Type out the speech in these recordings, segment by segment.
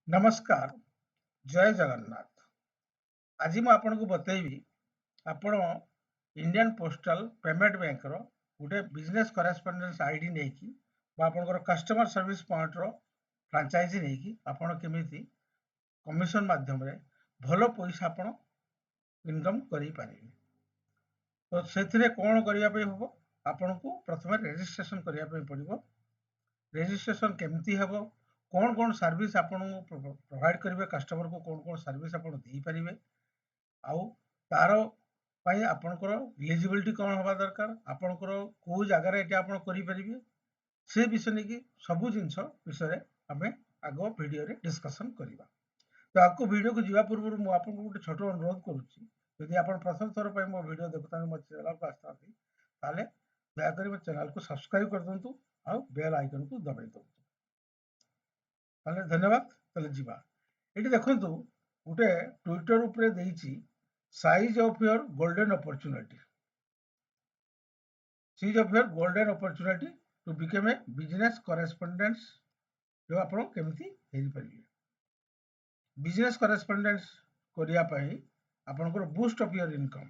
नमस्कार जय जगन्नाथ। आज मैं आपन को बतैबी आपण इंडियन पोस्टल पेमेंट बैंक रो गोटे बिजनेस करेस्पोंडेंस आईडी नहीं कि आपन कस्टमर सर्विस पॉइंट रो फ्रांचाइजी नहीं कि आपण केमिति कमिशन माध्यम रे भलो पैसा आपण इनकम करि पारिबे। तो सेथिरे कोन करिया पे हबो आपण को प्रथम रजिस्ट्रेशन करिया पे पड़िबो। रजिस्ट्रेशन केमती हबो कौन कौन सर्विस आपण प्रोवाइड करेंगे कस्टमर को कौन कौन सर्विस आपण दे पारिबे आउ तार पाई आपणकर इलिजिबिलिटी कौन हवा दरकार आपणकर को जगार एटा आपण करि परिबे से विषय नहीं सबू जिनस विषय आम आग वीडियो रे डिस्कशन करवा। तो आपको वीडियो को जीवा पूर्व मु आपन गोटे छोट अनुरोध करुच्ची यदि आप प्रथम थर पर मो वीडियो देखुता मो चैनल को आसता ताले दयाकोरी मो चैनल को सब्सक्राइब कर दंतु आ बेल आइकन को दबाई दंतु। ताले धन्यवाद। ताले जीवा एटी देखंतु गोटे ट्विटर ऊपर देइची seize of your golden opportunity seize of your golden opportunity to become a business correspondence जो आपण केमती हेरि परिबे। बिजनेस करेस्पोंडेंस करिया पई आपनकर बूस्ट ऑफ योर इनकम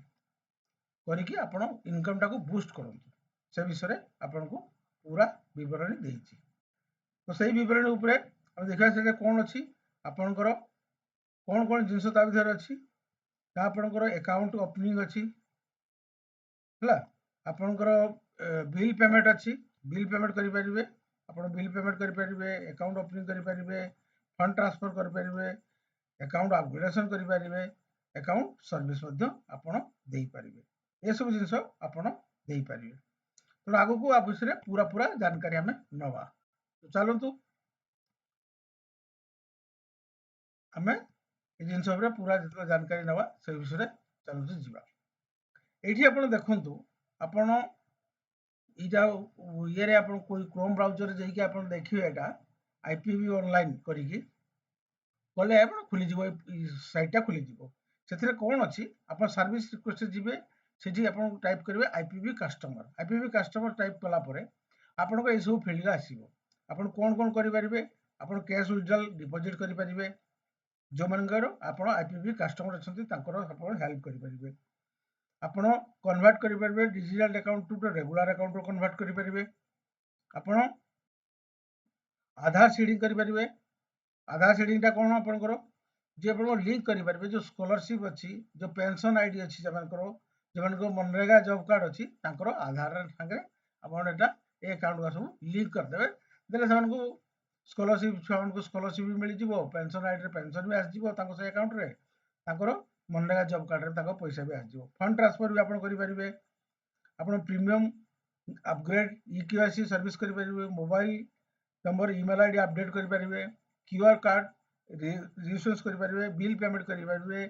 करिकि आपण इनकम टाको बूस्ट करंतु से विषय आपण को पूरा विवरणी देइची। तो सही विवरणी ऊपर हम देखा से कौन अच्छी आपणकर कौन कौन जिनस ता भीतर अच्छी आपणकर अकाउंट ओपनिंग अच्छी है आपणकर बिल पेमेंट अच्छी बिल पेमेंट करि परिबे आपण बिल पेमेंट करि परिबे अकाउंट ओपनिंग करि परिबे फंड ट्रांसफर करि परिबे अकाउंट अपग्रेडेशन करि परिबे अकाउंट सर्विस मध्ये आपण देई परिबे ए सब जिनस आपण देई परिबे। तो आगु को आ विषय पूरा पूरा जानकारी हमें नवा। तो चलंतु आमे ए जिनस उपरे पूरा जितना जानकारी नवा से विषय चलंतु जीवा। एठी आपण देखंतु आपण इटा ये रे आपण कोई क्रोम ब्राउजर रे जाई कि आपण देखिबे एटा आईपीवी ऑनलाइन करिकि कले आपण खुली जीवो साइट टा खुली जीवो सेथिरे कोन अछि आपण सर्विस रिक्वेस्ट जिबे सेठी आपण टाइप करिवे आईपीवी कस्टमर टाइप कला परे आपण को ए सब फील्ड आसीबो आपण कोन कोन करि परिबे आपण कैश विथड्रॉल डिपॉजिट करि परिबे जो मनकर आपण आईपीवी कस्टमर अछंती तांकर आपण हेल्प करि परिबे आपण कन्वर्ट करि परिबे digital account to regular account रो कन्वर्ट करि परिबे आपण आधार सीडिंग करि परिबे आधार सीडिंग टा कोन आपनकर जे आपण लिंक करि परिबे जो स्कॉलरशिप अछि जो पेंशन आईडी अछि जमनको मनरेगा जॉब कार्ड अछि तांकर आधार संगे आपण एटा ए अकाउंट का सब लिंक कर देबे देले समनको स्कॉलरशिप छुआ स्कॉलरशिप भी मिल जिवो पेंशन आईडी रे पेंशन भी आस जिवो तांको से अकाउंट रे तांकर मनरेगा जॉब कार्ड रे तांको पैसा भी आस जिवो फंड ट्रांसफर भी आपण करि परिबे आपण प्रीमियम अपग्रेड ईकेवाईसी सर्विस करि परिबे mobile number email ID update करि परिबे क्यूआर कार्ड रिसोर्स करि परिबे बिल पेमेंट करि परिबे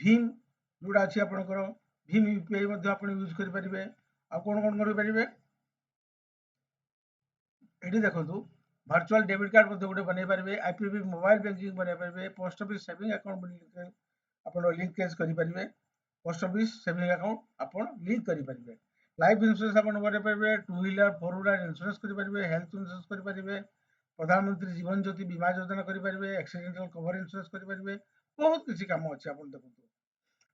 भीम जोडा अछि आपनकर भीम यूपीआई मध्ये आपण यूज करि परिबे आ कोन कोन करि परिबे एठी देखंतु वर्चुअल डेबिट कार्ड मध्ये गोटे बनै परिबे आईपीवी मोबाइल बैंकिंग बनै परिबे पोस्ट ऑफिस सेविंग अकाउंट बनै आपण लिंकेज करि परिबे पोस्ट ऑफिस सेविंग अकाउंट आपण लिंक करि परिबे लाइफ इंश्योरेंस आपण बनै परिबे two wheeler four wheeler insurance करि परिबे हेल्थ इंश्योरेंस करि परिबे प्रधानमंत्री जीवन ज्योति बीमा योजना करि परिबे एक्सीडेंटल कवर इंश्योरेंस करि परिबे बहुत किछि काम अछि आपण देखंतु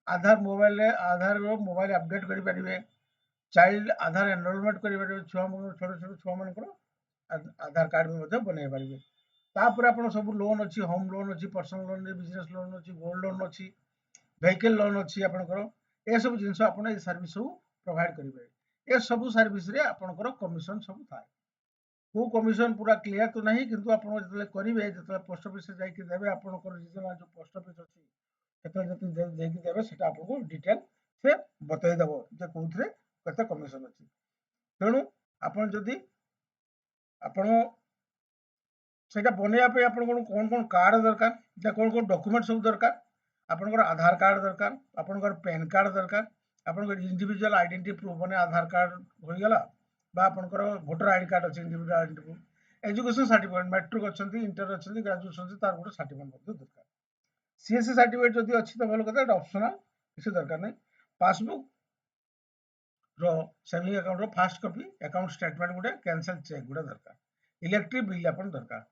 आधार मोबाइल रे आधार रो मोबाइल अपडेट करि परिबे चाइल्ड आधार एनरोलमेंट करि परिबे छुआ मन छोट छोट छुआ मनकर आधार कार्ड भी मध्ये बनै परिबे तापर आपण सब लोन अछि होम लोन अछि पर्सनल लोन बिजनेस लोन अछि गोल्ड लोन अछि व्हीकल लोन अछि आपनकर ए सब जिंस आपण ए सर्विस सब प्रोवाइड करिवे ए सब सर्विस रे आपनकर कमिशन सब थाए को कमिशन पूरा क्लियर तो नहीं किंतु आपण जतले करिवे जतले पोस्ट ऑफिस जाई कि देबे आपनकर जितना जो पोस्ट ऑफिस अछि एतले जतले देई कि देबे सेटा आपको डिटेल से बतै दबो जे कोथरे कते कमिशन अछि तेणु आपण जदी आपण सेटा बनेया पे आपण कोन कोन कार्ड दरकार जे कोन कोन डॉक्यूमेंट सब दरकार आपनकर आधार कार्ड दरकार आपनकर पैन कार्ड दरकार आपनकर इंडिविजुअल आइडेंटिटी प्रूफ बने आधार कार्ड होई गेला बा आपनकर वोटर आईडी कार्ड अछि individual identity proof education certificate matric अछंती इंटर अछंती ग्रेजुएशन अछि तार गोटे सर्टिफिकेट मध्ये दरकार सीएससी सर्टिफिकेट जदी अछि त भलो कथा ऑप्शनल किसी दरकार नै पासबुक रो saving account row first copy account statement गोटे कैंसल चेक गोटे दरकार इलेक्ट्रिक बिल अपन दरकार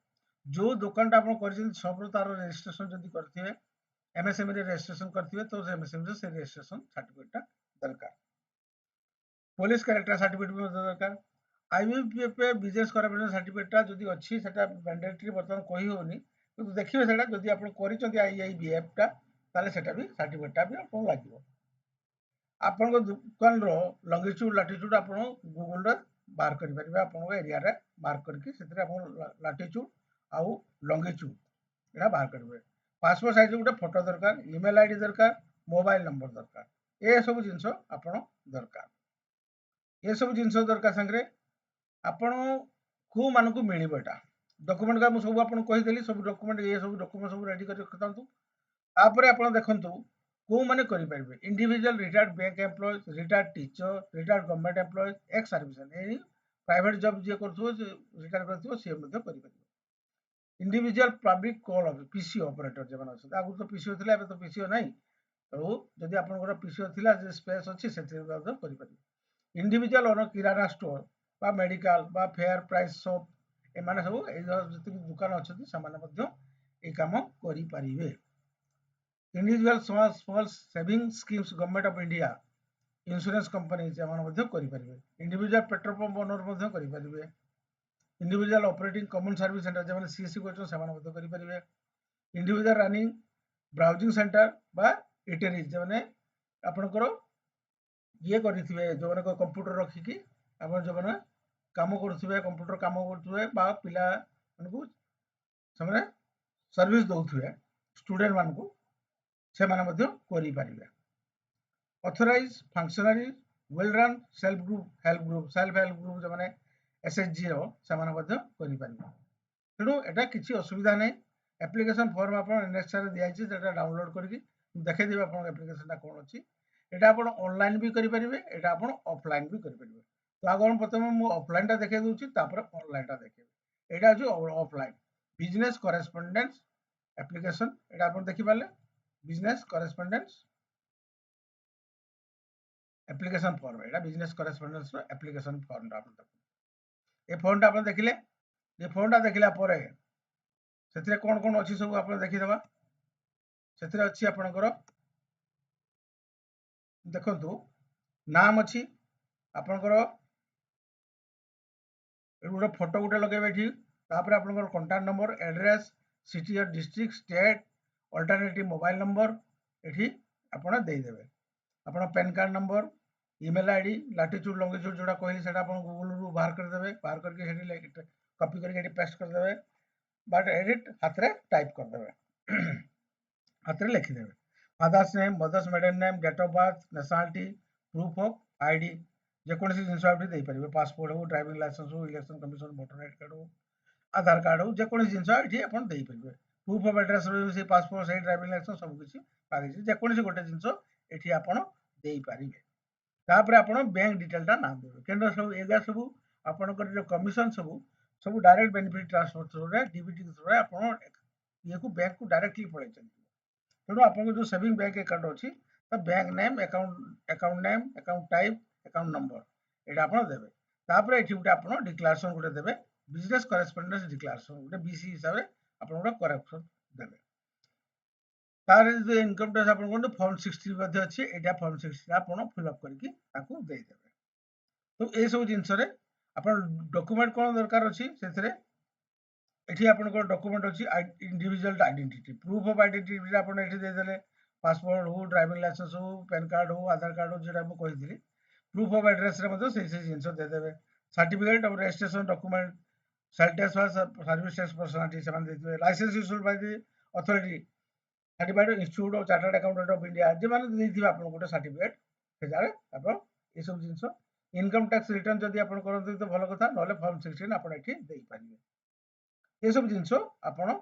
जो दुकानटा आप सब तार रेजिस्ट्रेशन जदि करथिबे एमएसएमई रे रेजिस्ट्रेशन करथिबे तो एमएसएमई से रेजिस्ट्रेशन सर्टिफिकेट दरकार। पुलिस कैरेक्टर सर्टिफिकेट भी दरकार। आईबीपीएफ बिजनेस कॉर्पोरेशन सर्टिफिकेट जदि अच्छी सेटा मैंडेटरी बर्तमान कही होनी तो देखिए सेटा जदि आप करिसंती आईआईबीएफ टा ताले सेटा भी सर्टिफिकेट भी आपन लागिवो। आपन दुकान रो लॉन्गिट्यूड लैटिट्यूड आपन गूगल रे बाहर करि परिबे। आपन एरिया रे मार्क करके सेतरे आपन लैटिट्यूड आउ लॉन्गिट्यूड एटा बाहर करिबे। पासपोर्ट साइज गोटे फोटो दरकार, ईमेल आईडी दरकार, मोबाइल नंबर दरकार, ए सब जिंस आपन दरकार। ये सब जिंस दरकार संगे आपण को मानकु मिलिबो एटा डॉक्यूमेंट का सब आपन कहि देली सब डॉक्यूमेंट ये सब डॉक्यूमेंट सब रेडी कर रखतांतु। तापर आपन देखंतु को माने करि परिबे individual retired bank employee, retired teacher, retired government employee, ex serviceman any private job जे करथो रिटायर करथो से मध्ये करि परिबे। Individual public call PC operator जे माने अछि आगु तो पीसीओ थिला एबे तो पीसीओ नै तो जदि आपनकर पीसीओ थिला जे स्पेस अछि सेति मध्ये करि परिबे। इंडिविजुअल ओनर किराना स्टोर बा मेडिकल बा फेयर प्राइस शॉप एमाने सब ए जति दुकान अछि समान मध्ये ए काम करि परिबे। Individual small saving schemes government of India insurance company जमान मध्ये करि परिबे। इंडिविजुअल पेट्रोल पंप ओनर मध्ये करि परिबे। Individual operating common service centre जमान सीएससी करछन समान मध्ये करि परिबे। इंडिविजुअल रनिंग ब्राउजिंग सेंटर बा इटरीज जमाने आपनकर ये करिथिबे जो माने कंप्यूटर रखिकी आपण जो माने काम करथिबे कंप्यूटर काम करथिबे बा पिला मानकु समरे सर्विस दउथिबे स्टूडेंट मानकु से माने मध्ये करि परिबे। Authorise functionary well run self help group जो माने एसएचजी रो से माने मध्ये करि परिबे। तेणु एटा किछि असुविधा नै। एप्लिकेशन फॉर्म आपण नेक्स्ट रे दिया छै जेटा डाउनलोड करके देखै देबे आपण एप्लिकेशन ता कोन अछि। एटा आपण ऑनलाइन भी करि परिबे, एटा आपण ऑफलाइन भी करि परिबे। तो आगर प्रथम मु ऑफलाइन ता देखै दोछि तापर ऑनलाइन ता देखै। एटा जो ऑफलाइन बिजनेस करेस्पोंडेंस एप्लिकेशन एटा आपण देखि पाले बिजनेस करेस्पोंडेंस एप्लिकेशन फॉर्म एटा बिजनेस करेस्पोंडेंस रो एप्लिकेशन फॉर्म ता आपण ए फॉर्म ता आपण देखिले ए फॉर्म ता देखिला परे सेतिरे कोन कोन अछि सब आपण देखि देबा। सेतिरे अछि आपनकर देखंतु नाम अछि आपनकर गोटे फोटो गोटे लगेबे एठी तापर आपनकर कांटेक्ट नंबर एड्रेस सिटी और district state alternative mobile number एठी आपण देई देबे। आपण pan card number email ID latitude longitude जोड़ा कहली सेटा आपण गूगल रु बाहर कर देबे। बाहर करके हेडी कॉपी करके एठी पेस्ट कर देबे बट एडिट हाथ रे टाइप कर देबे हाथ रे लिखि देबे। Father's name mother's maiden name date of birth nationality proof of ID जे कोनसी जिंस आप दे परिबे पासपोर्ट हो ड्राइविंग लाइसेंस हो election commission voter ID card हो आधार कार्ड हो जे कोनसी जिंस एठी आपण दे परिबे। प्रूफ ऑफ एड्रेस रो से पासपोर्ट साइज ड्राइविंग लाइसेंस सब किछि पागे जे कोनसी गोटे जिंस एठी आपण दे परिबे। तापर आपण बैंक डिटेल ता नाम देबे केंद्र सब एगा सब आपनकर जो कमीशन सब डायरेक्ट बेनिफिट ट्रांसफर थ्रू रे डीबीटी थ्रू रे आपण ये को बैंक को डायरेक्टली पड़े चलती। तेणु आपन जो सेविंग बैंक अकाउंट अच्छी तो bank name account type account number एटा आपन देबे। तापर एठी उटे आपन डिक्लेरेशन गुटे देबे बिजनेस करेस्पोंडेंस डिक्लेरेशन गुटे बीसी हिसाब रे आपन गुटे करेक्शन देबे। तार जो इनकम टैक्स आपन कोन फॉर्म 60 मध्ये अछि एटा फॉर्म 60 आपन फिल अप करके ताकू दे देबे। तो ए सब जिंस रे आपन डॉक्यूमेंट कोन दरकार अछि सेथरे एठी आपनकर डॉक्यूमेंट अछि individual identity proof of identity आपन एठी दे देले पासपोर्ट हो ड्राइविंग लाइसेंस हो पैन कार्ड हो आधार कार्ड हो जेटा हम कहिथिली। प्रूफ ऑफ एड्रेस रे मतलब से जिंस दे देबे। Certificate of registration document sale tax service tax personality सेमान दे देबे। Licence issued by the authority certified institute of chartered accountant of India जे माने देथिबे आपन गोटे सर्टिफिकेट सेजारे आपन ए सब जिंस इनकम टैक्स रिटर्न जदि आपन करथि तो भलो कथा नले फॉर्म 16 आपन एठी देई परिबे। ये सब जिंस आपन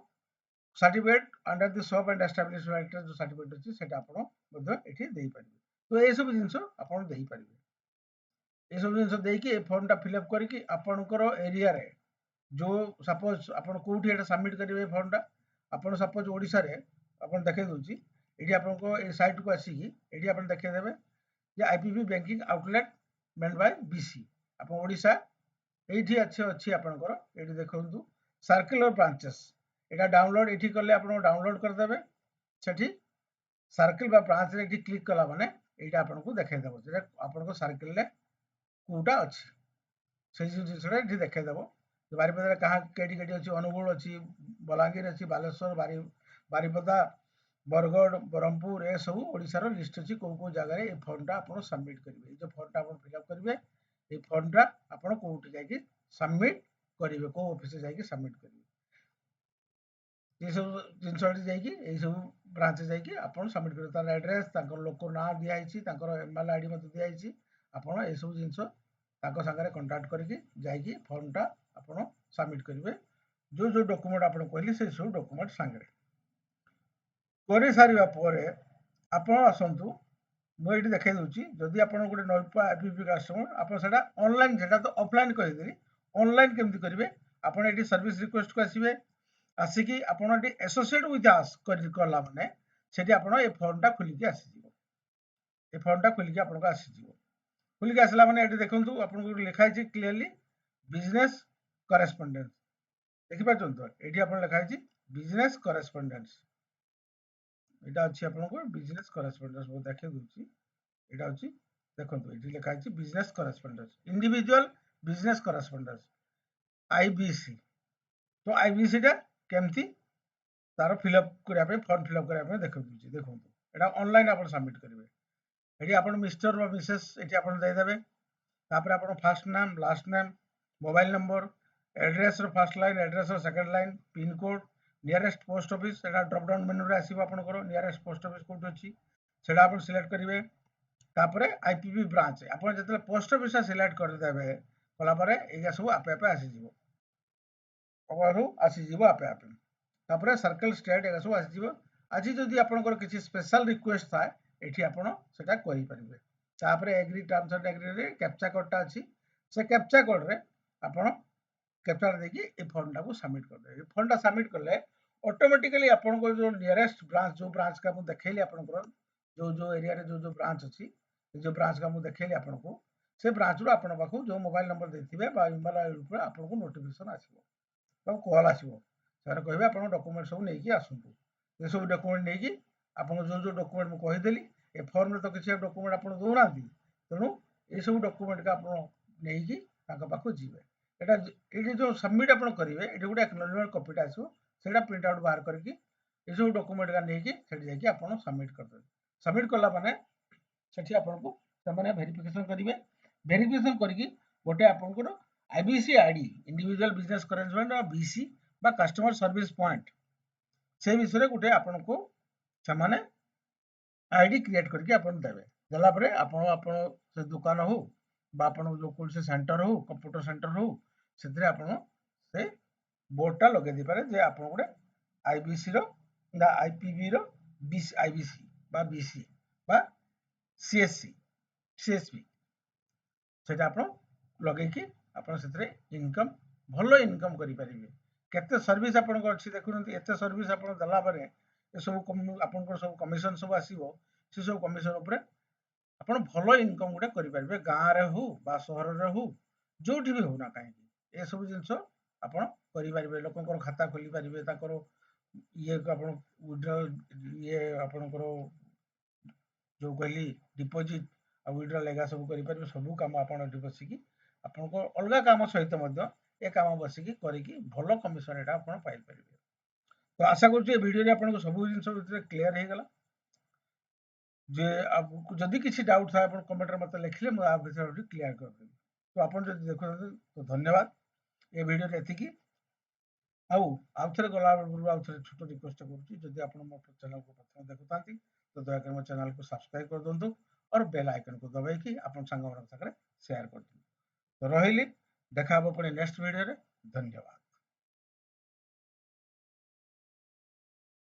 certificate under the shop and establishment act जो सर्टिफिकेट अछि सेटा आपन मध्ये एठी देई परिबे। तो ए सब जिंस आपन देई परिबे। ए सब जिंस देई कि ए फॉर्म ता फिल अप करके आपनकर एरिया रे जो सपोज आपन कोठी एटा सबमिट करिवे फॉर्म ता आपन सपोज ओडिसा रे आपन देखै दोछि एठी आपन को ए साइट को आसी कि एठी आपन देखै देबे जे IPP banking outlet main by BC आपन ओडिसा एठी अच्छे अछि आपनकर एठी देखंतु सर्कुलर ब्रांचेस এটা ডাउनलोड एठी करले आपण डाउनलोड कर देबे सेठी सर्किल बा ब्रांच रे एठी क्लिक कला माने एटा आपण को देखाइ देबो जे आपण को सर्किल रे कोटा अछि से जिनिसटा एठी देखाइ देबो बारिपदा कहा केडी केडी अछि अनुगुण अछि बलांगीर अछि बालेश्वर बारिपदा बरगढ़ ब्रह्मपुर ए सब ओडिसा रो लिस्ट अछि को जगह रे ए फॉर्म टा आपण सबमिट करिवे जो फॉर्म टा आपण फिल अप करिवे ए फॉर्म टा आपण कोठी जाई कि सबमिट करिवे को ऑफिस जाई कि सबमिट करिवे ये सब जिनसटी जाइए यही सब ब्रांच जाइए आपन सबमिट कर तार एड्रेस ताकर लोक ना दिया हिची ताकर एमएल आईडी मते दिया हिची आपन ए सब जिंस ताको संगे कांटेक्ट करके जाइए फॉर्म टा आपन सबमिट करिवे जो जो डॉक्यूमेंट आपन कहली से सब डॉक्यूमेंट संगे करि सारिबा परे आपन आसंतु मु एठी देखाइ दउची जदि आपन गोटे नौपा एपीपी कस्टमर आपन सेटा ऑनलाइन सेटा तो ऑफलाइन कहि देली ऑनलाइन केमति करिवे आपन एठी सर्विस रिक्वेस्ट को आसीबे आसिकी आपण एटी एसोसिएट विथ अस करला माने सेठी आपण ए फॉर्म टा खुली के आसी जीवो ए फॉर्म टा खुली के आपण को आसी जीवो खुली के आसला माने एटी देखंतु आपण को लिखा छि क्लियरली बिजनेस करेस्पोंडेंस देखि पाछन तो एटी आपण लिखा छि बिजनेस करेस्पोंडेंस एटा अछि आपण को बिजनेस करेस्पोंडेंस वो देखै दुछि एटा अछि देखंतु एटी लिखा छि बिजनेस करेस्पोंडेंस इंडिविजुअल बिजनेस करेस्पोंडेंस आईबीसी तो आईबीसी टा केमती तार फिलअप करने फॉर्म फिलअप करने देखते देखो एटा ऑनलाइन आप सबमिट करेंगे ये आप मिस्टर और मिसेस ये आप देदेवे फास्ट नाम लास्ट नाम mobile number address first line address second line pin code nearest post office drop down menu रे आसीबो आपनकर नियरेस्ट पोस्ट ऑफिस कोड अछि सेटा आप सिलेक्ट करेंगे तापरे आईपीपी ब्रांच आप जते पोस्ट ऑफिस सिलेक्ट कर देबे कला परे एया सब आपे आपे आसी जीवो अबारु आसी जीवो आपे आपे तापरे सर्कल स्टेट एगा सब आसी जीवो आज जदि आपनकर किछि स्पेशल रिक्वेस्ट थाए एठी आपण सेटा करि परिबे तापरे एग्री टर्म्स एंड एग्री रे कैप्चा कोड टा अछि से कैप्चा कोड रे आपण कैप्चा देकी ए फॉर्म टा को सबमिट कर दे फॉर्म टा सबमिट करले ऑटोमेटिकली आपण को जो नियरेस्ट ब्रांच जो ब्रांच का मु देखैली आपनकर जो जो एरिया रे जो जो ब्रांच अछि जो ब्रांच का मु देखैली आपण को से ब्रांच रो आपण पाखु जो मोबाइल नंबर देथिबे बा ईमेल आईडी पर आपण को नोटिफिकेशन आसीबो तो कॉल आसीबो सर कहबे आपण डॉक्यूमेंट सब नेकी आसंतु ये सब डॉक्यूमेंट नेकी आपण जो जो डॉक्यूमेंट मु कहि देली ए फॉर्म रे तो किछि डॉक्यूमेंट आपण दोनाती तेनु ए सब डॉक्यूमेंट का आपण नेकी ताका पाखु जीवे एटा एठी जो सबमिट आपण करिवे एठी गुडा एक्नॉलेजमेंट कॉपी टा आसो सेटा प्रिंट आउट बाहर करके ए सब डॉक्यूमेंट का नेकी सेठी जाकी आपण सबमिट कर दे सबमिट करला माने सेठी आपण को तमने वेरिफिकेशन करिवे वेरिफिकेशन करके गोटे आपण को आईबीसी आईडी इंडिविजुअल बिजनेस करेंसमेंट और बीसी बा कस्टमर सर्विस पॉइंट से विषय गोटे आपण को समाने आईडी क्रिएट करके आपण देबे देला परे आपण आपण से दुकान हो बा आपण जो कोन से सेंटर हो कंप्यूटर सेंटर हो सेतरे आपण से बोर्ड टा लगे दी पारे जे आपण गोटे आईबीसी रो ना आईपीबी रो बीसी आईबीसी बा बीसी बा सीएससी सीएसपी सेटा आपण लगे कि आपण सेतरे इनकम भलो इनकम करि परिबे केते सर्विस आपण को अछि देखुनती एते सर्विस आपण दला पारे ए सब आपण को सब कमिशन सब आसीबो से सब कमिशन ऊपर आपण भलो इनकम गुडे करि परिबे गां रे हो बा शहर रे हो जोठी भी हो ना काहे ए सब जिंस आपण करि परिबे लोकन को खाता खोली परिबे ताकर ये आपण विड्रॉ ये आपण को जो कहली डिपॉजिट आ विड्रॉ लेगा सब करि परिबे सब काम आपण एठी बसिकी आपण को अलगा काम सहित मध्य ए काम बसिकी करिकी भलो कमिशन एटा आपण पाइ परिबे तो आशा करू वीडियो रे आपण को सब जिंस भितर क्लियर हे गला जे आपको जदि किसी डाउट था आपण कमेंट रे मते लिखले म आ विषय क्लियर कर देबी तो आपण जदि देखो तो धन्यवाद ए वीडियो रे एतिकी आउ थरे गला पूर्व आउ थरे छोटो रिक्वेस्ट करूची जदि आपण मो चैनल को प्रथम देखुतांती तो दयाकर मो चैनल को सब्सक्राइब कर दंतु और बेल आइकन को दबाई कि आपण संग मन सागरे शेयर कर दंतु तो रहिली देखा हबो पुनी नेक्स्ट वीडियो रे धन्यवाद।